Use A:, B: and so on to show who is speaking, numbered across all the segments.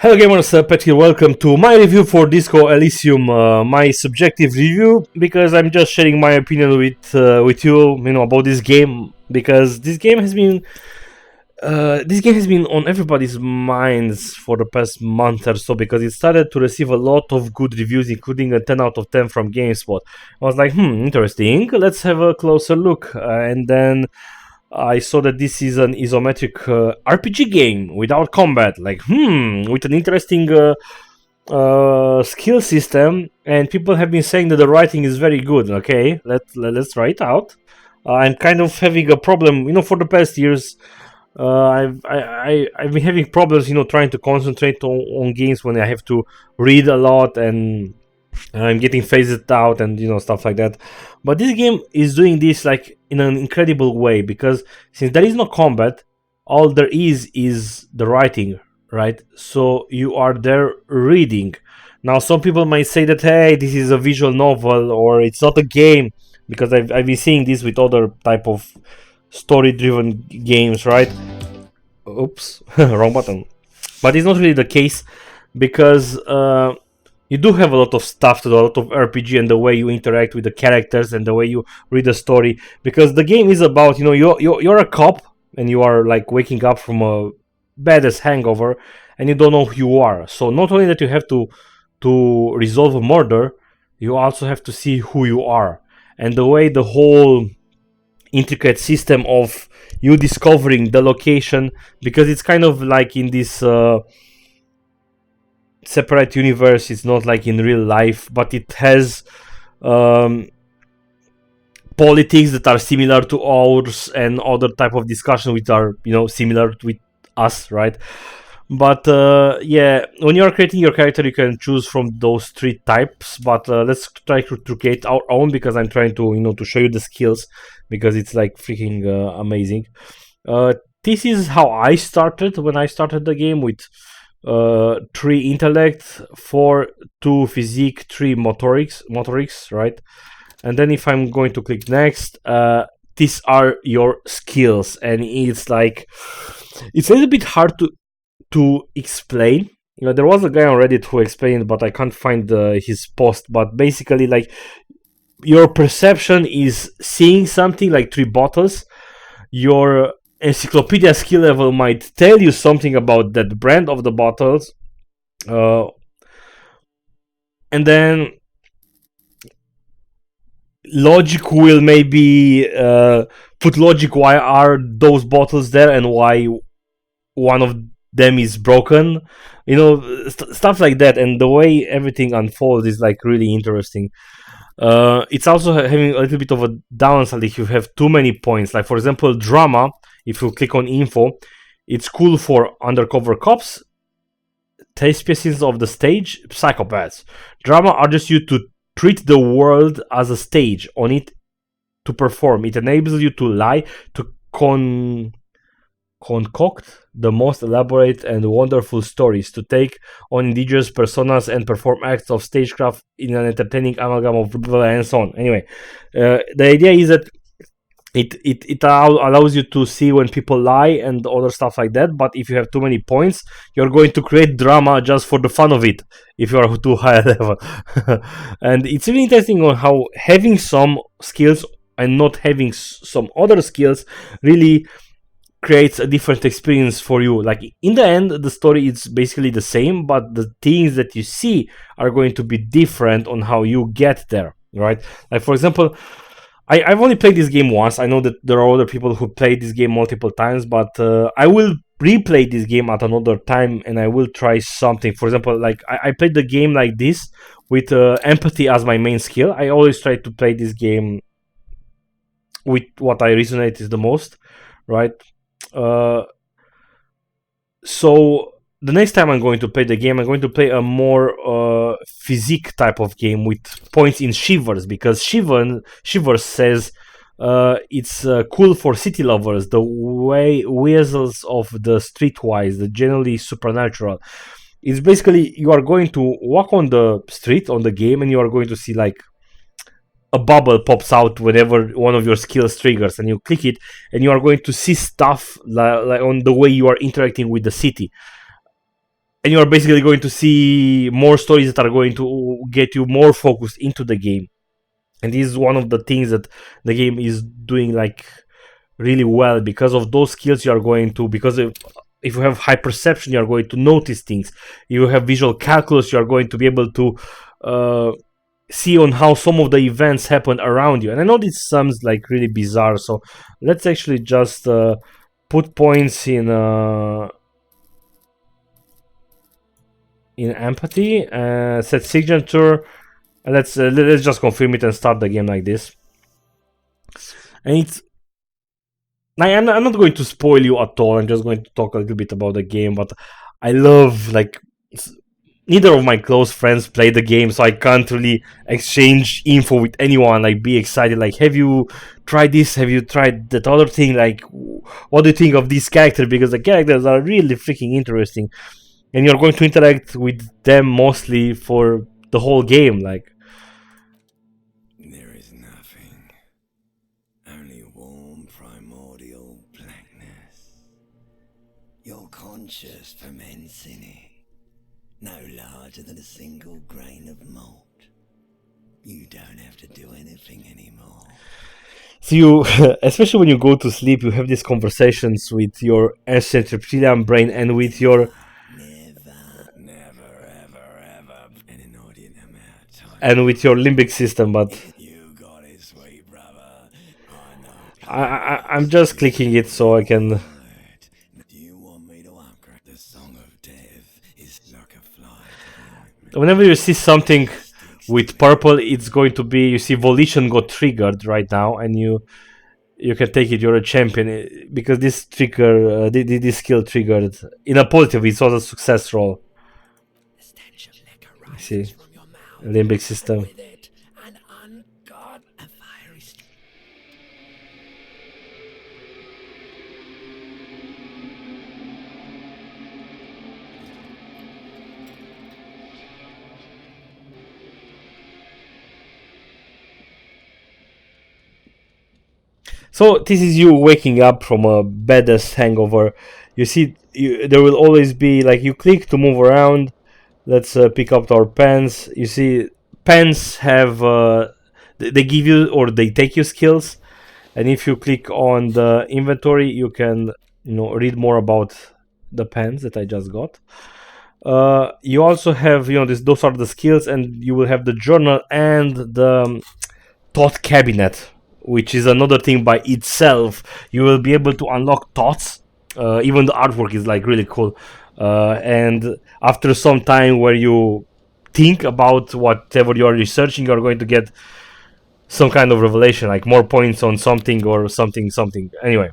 A: Hello gamers, Pet here. Welcome to my review for Disco Elysium, my subjective review, because I'm just sharing my opinion with you, about this game, because this game has been on everybody's minds for the past month or so, because it started to receive a lot of good reviews, including a 10 out of 10 from GameSpot. I was like, interesting, let's have a closer look, and then I saw that this is an isometric RPG game without combat, with an interesting skill system, and people have been saying that the writing is very good. Okay, let's try it out. I'm kind of having a problem, for the past years. I've been having problems, trying to concentrate on games when I have to read a lot and I'm getting phased out and stuff like that. But this game is doing this like in an incredible way, because since there is no combat, all there is the writing, right? So you are there reading. Now some people might say that, hey, this is a visual novel or it's not a game, because I've been seeing this with other type of story driven games, right? Oops, wrong button. But it's not really the case, because you do have a lot of stuff to do, a lot of RPG, and the way you interact with the characters and the way you read the story, because the game is about, you're a cop and you are like waking up from a badass hangover and you don't know who you are. So not only that you have to resolve a murder, you also have to see who you are, and the way the whole intricate system of you discovering the location, because it's kind of like in this separate universe. It's not like in real life, but it has politics that are similar to ours and other type of discussion which are similar with us, right? But yeah, when you're creating your character, you can choose from those three types, but let's try to create our own, because I'm trying to to show you the skills, because it's like freaking amazing. This is how I started when I started the game, with 3 intellect, 4 2 physique, 3 motorics, right? And then if I'm going to click next, these are your skills, and it's a little bit hard to explain. There was a guy on Reddit who explained, but I can't find his post. But basically, like, your perception is seeing something like 3 bottles. Your encyclopedia skill level might tell you something about that brand of the bottles, and then logic will maybe put logic why are those bottles there and why one of them is broken, stuff like that. And the way everything unfolds is like really interesting. It's also having a little bit of a downside if you have too many points. Like, for example, drama, if you click on info, it's cool for undercover cops, thespians of the stage, psychopaths. Drama urges you to treat the world as a stage on it to perform. It enables you to lie, to concoct the most elaborate and wonderful stories, to take on indigenous personas and perform acts of stagecraft in an entertaining amalgam of and so on. Anyway, the idea is that it allows you to see when people lie and other stuff like that. But if you have too many points, you're going to create drama just for the fun of it, if you are too high level. And it's really interesting on how having some skills and not having some other skills really creates a different experience for you. Like, in the end, the story is basically the same, but the things that you see are going to be different on how you get there, right? Like, for example, I've only played this game once. I know that there are other people who played this game multiple times, but I will replay this game at another time and I will try something. For example, like, I played the game like this with empathy as my main skill. I always try to play this game with what I resonate is the most, right? So the next time I'm going to play the game, I'm going to play a more physique type of game with points in shivers, because shivers says it's cool for city lovers, the way weasels of the streetwise, the generally supernatural. It's basically, you are going to walk on the street on the game and you are going to see like a bubble pops out whenever one of your skills triggers, and you click it and you are going to see stuff like on the way you are interacting with the city. and you are basically going to see more stories that are going to get you more focused into the game. And this is one of the things that the game is doing like really well, because of those skills you are going to, because if you have high perception, you are going to notice things. You have visual calculus, you are going to be able to see on how some of the events happen around you. And I know this sounds like really bizarre, so let's actually just put points in empathy, set signature, and let's just confirm it and start the game like this. And it's I'm not going to spoil you at all. I'm just going to talk a little bit about the game, but I love, like, neither of my close friends play the game, so I can't really exchange info with anyone, like be excited, like, have you tried this, have you tried that other thing, like, what do you think of this character, because the characters are really freaking interesting, and you're going to interact with them mostly for the whole game. Like,
B: there is nothing, only warm primordial blackness. Your conscious ferments in it, no larger than a single grain of malt. You don't have to do anything anymore.
A: so you, especially when you go to sleep, you have these conversations with your ancient reptilian brain and with your and with your limbic system. But
B: you got it, sweet brother.
A: I'm just clicking it so I can.
B: Do you want me to upgrade? The song of death is like a fly.
A: Whenever you see something with purple, it's going to be, you see volition got triggered right now, and you can take it, you're a champion, because this trigger, this skill triggered in a positive. It was a success roll. See, limbic system. So this is you waking up from a badass hangover. You see, there will always be, like, you click to move around. Let's pick up our pens. You see, pens have they give you, or they take you skills, and if you click on the inventory, you can read more about the pens that I just got. You also have those are the skills, and you will have the journal and the thought cabinet, which is another thing by itself. You will be able to unlock thoughts. Even the artwork is like really cool. And after some time where you think about whatever you are researching, you're going to get some kind of revelation, like more points on something or something. Anyway,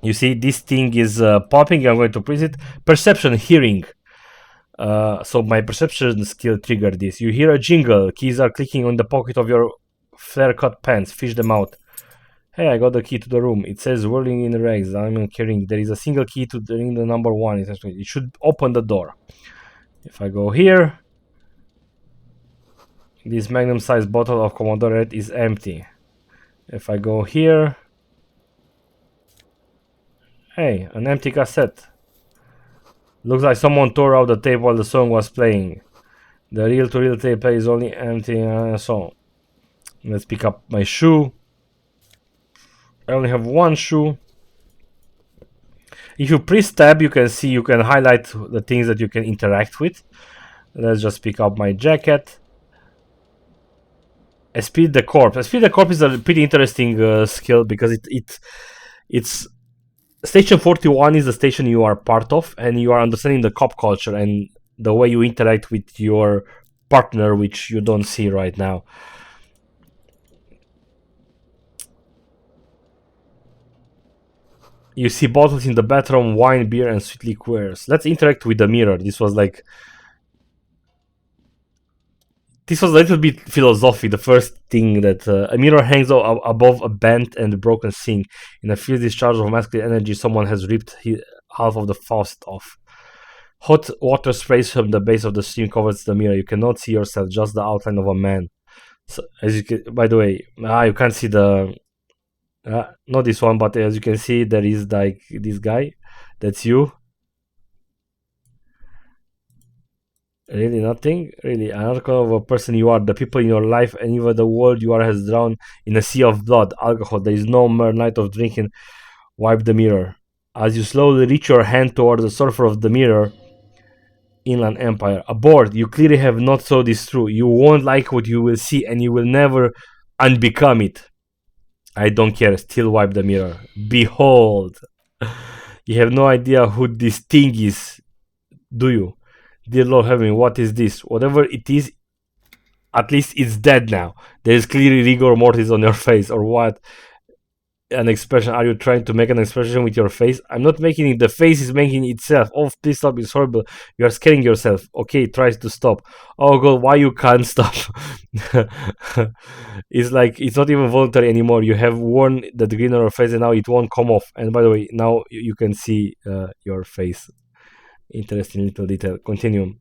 A: you see this thing is popping. I'm going to press it. Perception, hearing. So my perception skill triggered this. You hear a jingle. Keys are clicking on the pocket of your flare-cut pants. Fish them out. Hey, I got the key to the room. It says whirling in the rags. I'm carrying. There is a single key to the ring, the number 1. It should open the door. If I go here, this magnum-sized bottle of Commodore Red is empty. If I go here, hey, an empty cassette. Looks like someone tore out the tape while the song was playing. The reel-to-reel tape is only empty song. Let's pick up my shoe. I only have one shoe. If you press tab, you can see, you can highlight the things that you can interact with. Let's just pick up my jacket. Speed the corpse. Speed the corpse is a pretty interesting skill, because it's station 41 is the station you are part of, and you are understanding the cop culture and the way you interact with your partner, which you don't see right now. You see bottles in the bathroom, wine, beer, and sweet liqueurs. Let's interact with the mirror. This was a little bit philosophy. The first thing that a mirror hangs above a bent and broken sink. In a fierce discharge of masculine energy, someone has ripped half of the faucet off. Hot water sprays from the base of the stream covers the mirror. You cannot see yourself, just the outline of a man. So, as you can, by the way, you can't see the. Not this one, but as you can see, there is like this guy. That's you. Really nothing? Really, another kind of a person you are, the people in your life, and even the world you are has drowned in a sea of blood, alcohol. There is no more night of drinking. Wipe the mirror. As you slowly reach your hand towards the surface of the mirror, Inland Empire. Aboard, you clearly have not saw this through. You won't like what you will see, and you will never unbecome it. I don't care. Still wipe the mirror. Behold. You have no idea who this thing is, do you? Dear Lord Heaven, what is this? Whatever it is, at least it's dead now. There is clearly rigor mortis on your face, or what? An expression. Are you trying to make an expression with your face? I'm not making it. The face is making itself. Oh, please stop. It's horrible. You are scaring yourself. Okay, tries to stop. Oh god, why you can't stop? It's like it's not even voluntary anymore. You have worn the green on your face and now it won't come off. And by the way, now you can see your face. Interesting little detail. Continue.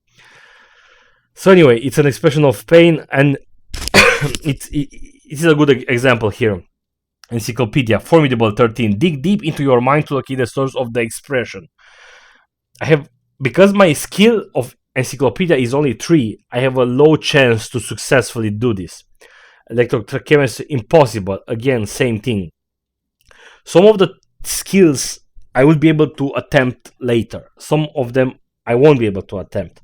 A: So anyway, it's an expression of pain, and it is a good example here. Encyclopedia, Formidable 13. Dig deep into your mind to locate the source of the expression. I have, because my skill of Encyclopedia is only 3, I have a low chance to successfully do this. Electrochemistry, impossible. Again, same thing. Some of the skills I will be able to attempt later. Some of them I won't be able to attempt.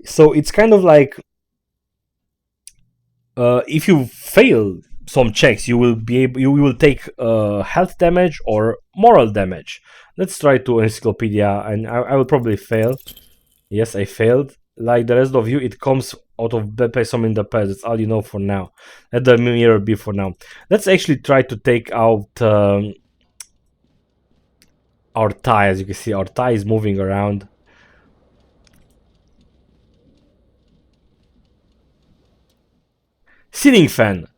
A: So it's kind of like if you fail some checks, you will take health damage or moral damage. Let's try to Encyclopedia, and I will probably fail. Yes, I failed. Like the rest of you, it comes out of bad place some in the past. That's all you know for now. Let the mirror be for now. Let's actually try to take out our tie. As you can see, our tie is moving around. Ceiling fan.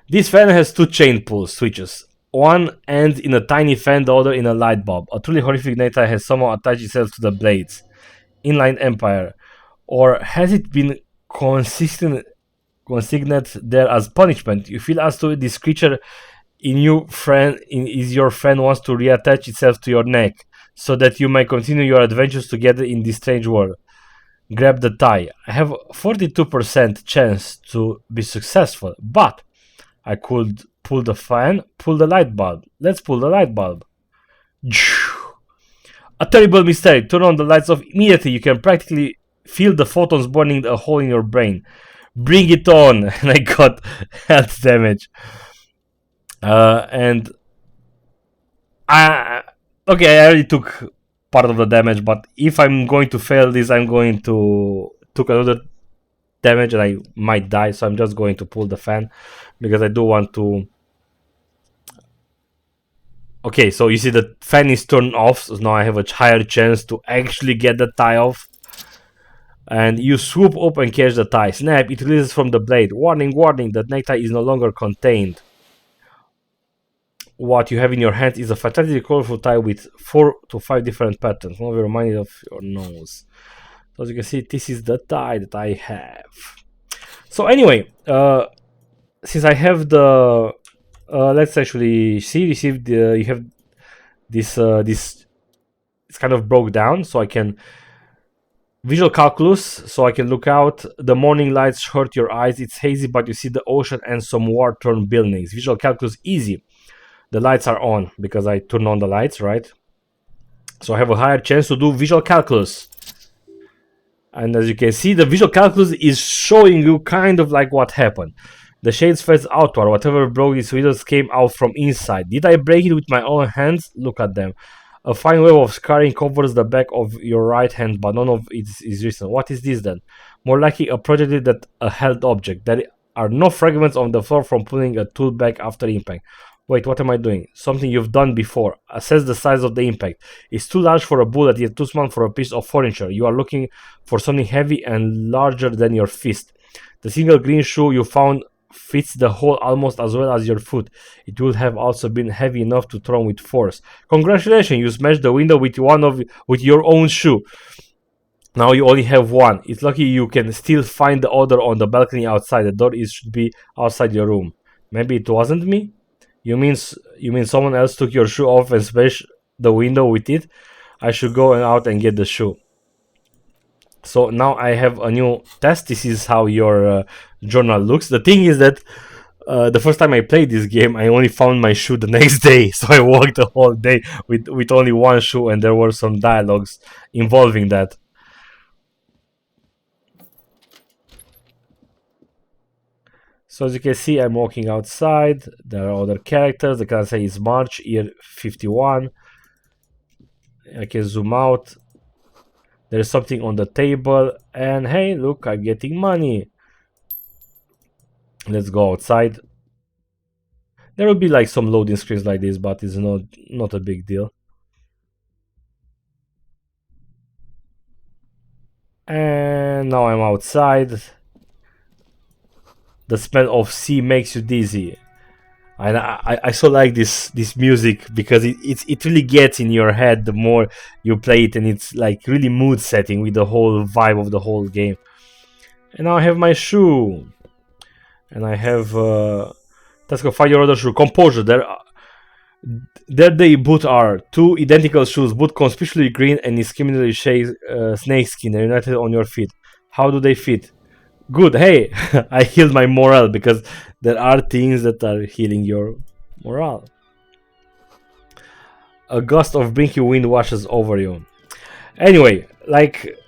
A: This fan has 2 chain pull switches. One ends in a tiny fan, the other in a light bulb. A truly horrific necktie has somehow attached itself to the blades. Inline Empire. Or has it been consigned there as punishment? You feel as though this creature is your friend wants to reattach itself to your neck, so that you may continue your adventures together in this strange world. Grab the tie. I have 42% chance to be successful, but I could pull the fan, pull the light bulb. Let's pull the light bulb. A terrible mistake. Turn on the lights off immediately. You can practically feel the photons burning a hole in your brain. Bring it on. And I got health damage. Okay, I already took part of the damage, but if I'm going to fail this, I'm going to took another damage and I might die, so I'm just going to pull the fan because I do want to. Okay, so you see the fan is turned off, so now I have a higher chance to actually get the tie off. And you swoop up and catch the tie. Snap, it releases from the blade. Warning, warning, the necktie is no longer contained. What you have in your hand is a fantastically colorful tie with 4 to 5 different patterns. One reminded of your nose. So as you can see, this is the tie that I have. So anyway, since I have the, let's actually see. You have this. It's kind of broke down, so I can visual calculus. So I can look out. The morning lights hurt your eyes. It's hazy, but you see the ocean and some war-torn buildings. Visual calculus easy. The lights are on because I turned on the lights, right? So I have a higher chance to do visual calculus. And as you can see, the visual calculus is showing you kind of like what happened. The shades fell outward. Whatever broke these windows came out from inside. Did I break it with my own hands? Look at them. A fine web of scarring covers the back of your right hand, but none of it is recent. What is this then? More likely a projectile than a held object. There are no fragments on the floor from pulling a tool back after impact. Wait, what am I doing? Something you've done before. Assess the size of the impact. It's too large for a bullet, yet too small for a piece of furniture. You are looking for something heavy and larger than your fist. The single green shoe you found fits the hole almost as well as your foot. It would have also been heavy enough to throw with force. Congratulations, you smashed the window with your own shoe. Now you only have one. It's lucky you can still find the other on the balcony outside. The door should be outside your room. Maybe it wasn't me? You mean someone else took your shoe off and smashed the window with it? I should go out and get the shoe. So now I have a new test. This is how your journal looks. The thing is that the first time I played this game, I only found my shoe the next day. So I walked the whole day with only one shoe, and there were some dialogues involving that. So as you can see, I'm walking outside. There are other characters. The character is March, year 51. I can zoom out. There's something on the table, and hey, look, I'm getting money. Let's go outside. There will be like some loading screens like this, but it's not a big deal. And now I'm outside. The smell of sea makes you dizzy. And I so like this music because it really gets in your head the more you play it, and it's like really mood setting with the whole vibe of the whole game. And now I have my shoe, and I have let's go find your other shoe. Composure. There they both are two identical shoes, both conspicuously green and discriminatory shades, snakeskin. They're united on your feet. How do they fit? Good. Hey, I healed my morale because there are things that are healing your morale. A gust of brinky wind washes over you. Anyway, like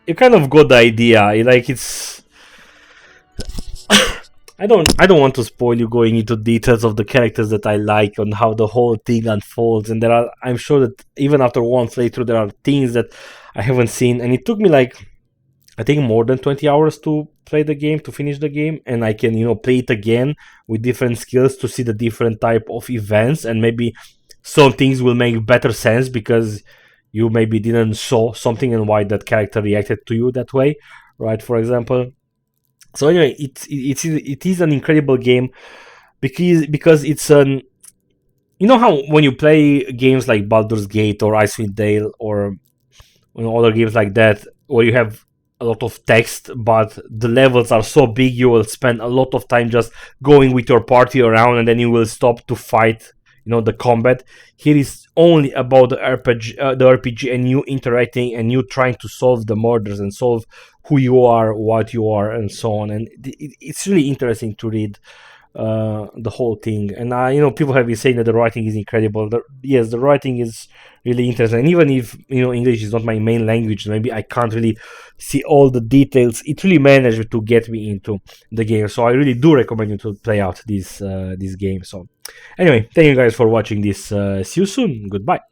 A: you kind of got the idea. Like it's I don't want to spoil you going into details of the characters that I like and how the whole thing unfolds. And I'm sure that even after one playthrough, there are things that I haven't seen. And it took me like I think more than 20 hours to play the game, to finish the game, and I can play it again with different skills to see the different type of events, and maybe some things will make better sense because you maybe didn't saw something and why that character reacted to you that way, right? For example. So anyway, it is an incredible game because it's an how when you play games like Baldur's Gate or Icewind Dale or other games like that where you have a lot of text but the levels are so big, you will spend a lot of time just going with your party around and then you will stop to fight the combat. Here is only about the RPG and you interacting and you trying to solve the murders and solve who you are, what you are, and so on. And it's really interesting to read the whole thing. And people have been saying that the writing is incredible. Yes, the writing is really interesting. And even if English is not my main language, maybe I can't really see all the details. It really managed to get me into the game. So I really do recommend you to play out this game. So anyway, thank you guys for watching this. See you soon. Goodbye.